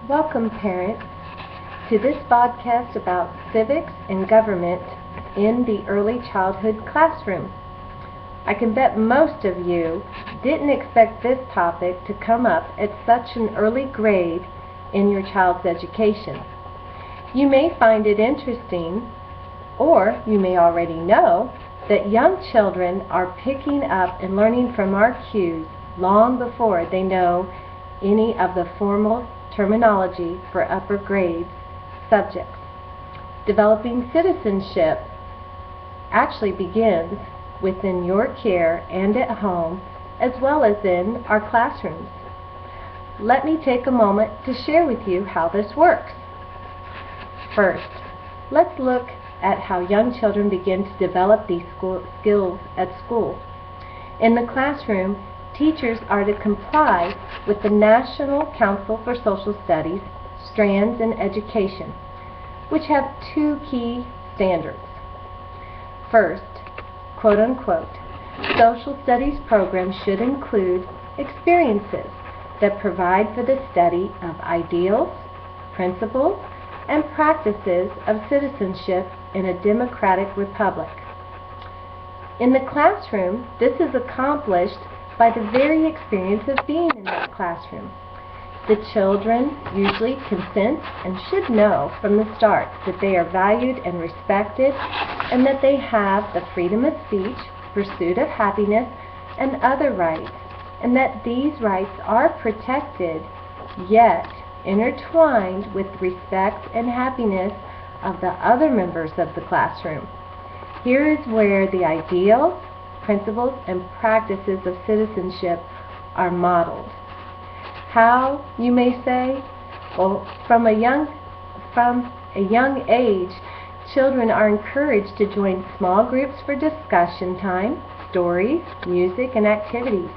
Welcome, parents, to this podcast about civics and government in the early childhood classroom. I can bet most of you didn't expect this topic to come up at such an early grade in your child's education. You may find it interesting, or you may already know, that young children are picking up and learning from our cues long before they know any of the formal terminology for upper grades subjects. Developing citizenship actually begins within your care and at home, as well as in our classrooms. Let me take a moment to share with you how this works. First, let's look at how young children begin to develop these skills at school. In the classroom, teachers are to comply with the National Council for Social Studies Strands in Education, which have two key standards. First, quote-unquote, social studies programs should include experiences that provide for the study of ideals, principles, and practices of citizenship in a democratic republic. In the classroom, this is accomplished by the very experience of being in that classroom. The children usually consent and should know from the start that they are valued and respected, and that they have the freedom of speech, pursuit of happiness, and other rights, and that these rights are protected, yet intertwined with respect and happiness of the other members of the classroom. Here is where the ideals, principles, and practices of citizenship are modeled. How, you may say? Well, from a young age, children are encouraged to join small groups for discussion time, stories, music, and activities.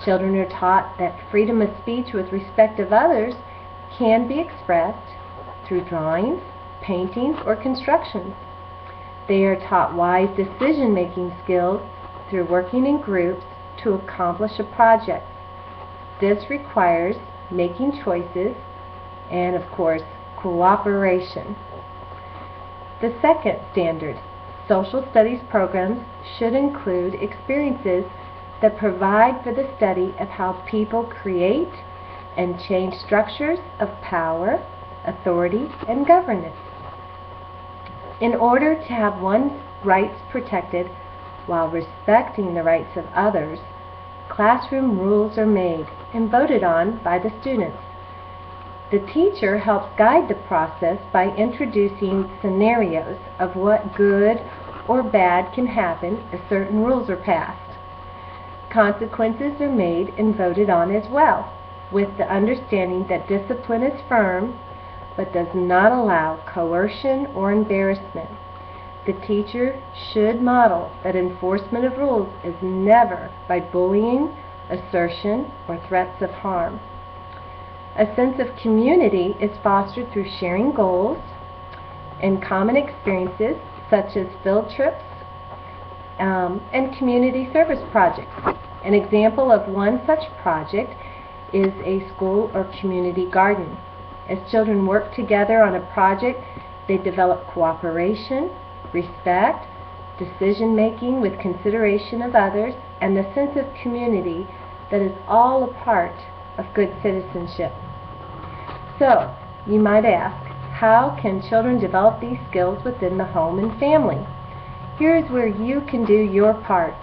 Children are taught that freedom of speech with respect of others can be expressed through drawings, paintings, or constructions. They are taught wise decision-making skills through working in groups to accomplish a project. This requires making choices and, of course, cooperation. The second standard, social studies programs should include experiences that provide for the study of how people create and change structures of power, authority, and governance. In order to have one's rights protected while respecting the rights of others, classroom rules are made and voted on by the students. The teacher helps guide the process by introducing scenarios of what good or bad can happen if certain rules are passed. Consequences are made and voted on as well, with the understanding that discipline is firm but does not allow coercion or embarrassment. The teacher should model that enforcement of rules is never by bullying, assertion, or threats of harm. A sense of community is fostered through sharing goals and common experiences such as field trips and community service projects. An example of one such project is a school or community garden. As children work together on a project, they develop cooperation, respect, decision-making with consideration of others, and the sense of community that is all a part of good citizenship. So, you might ask, how can children develop these skills within the home and family? Here is where you can do your part.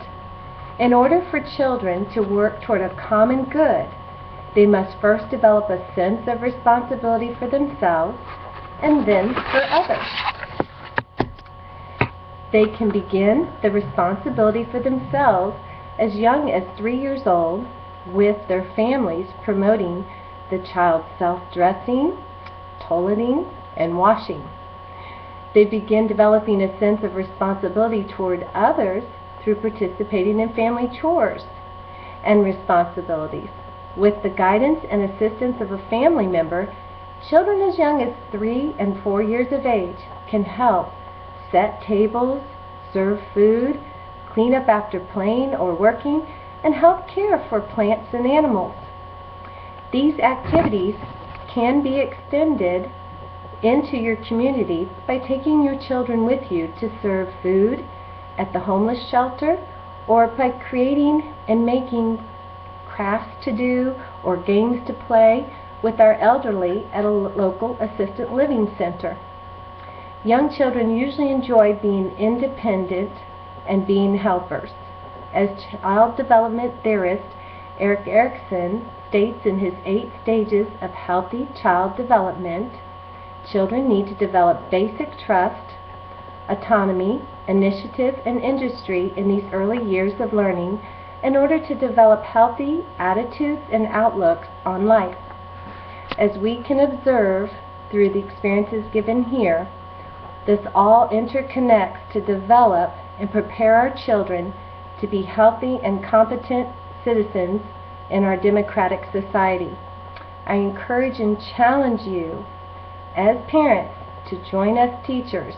In order for children to work toward a common good, they must first develop a sense of responsibility for themselves and then for others. They can begin the responsibility for themselves as young as 3 years old, with their families promoting the child's self-dressing, toileting, and washing. They begin developing a sense of responsibility toward others through participating in family chores and responsibilities. With the guidance and assistance of a family member, children as young as 3 and 4 years of age can help set tables, serve food, clean up after playing or working, and help care for plants and animals. These activities can be extended into your community by taking your children with you to serve food at the homeless shelter, or by creating and making crafts to do or games to play with our elderly at a local assisted living center. Young children usually enjoy being independent and being helpers. As child development theorist Erik Erikson states in his 8 stages of healthy child development, children need to develop basic trust, autonomy, initiative, and industry in these early years of learning in order to develop healthy attitudes and outlooks on life. As we can observe through the experiences given here, this all interconnects to develop and prepare our children to be healthy and competent citizens in our democratic society. I encourage and challenge you as parents to join us teachers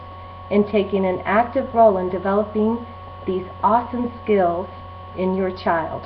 in taking an active role in developing these awesome skills in your child.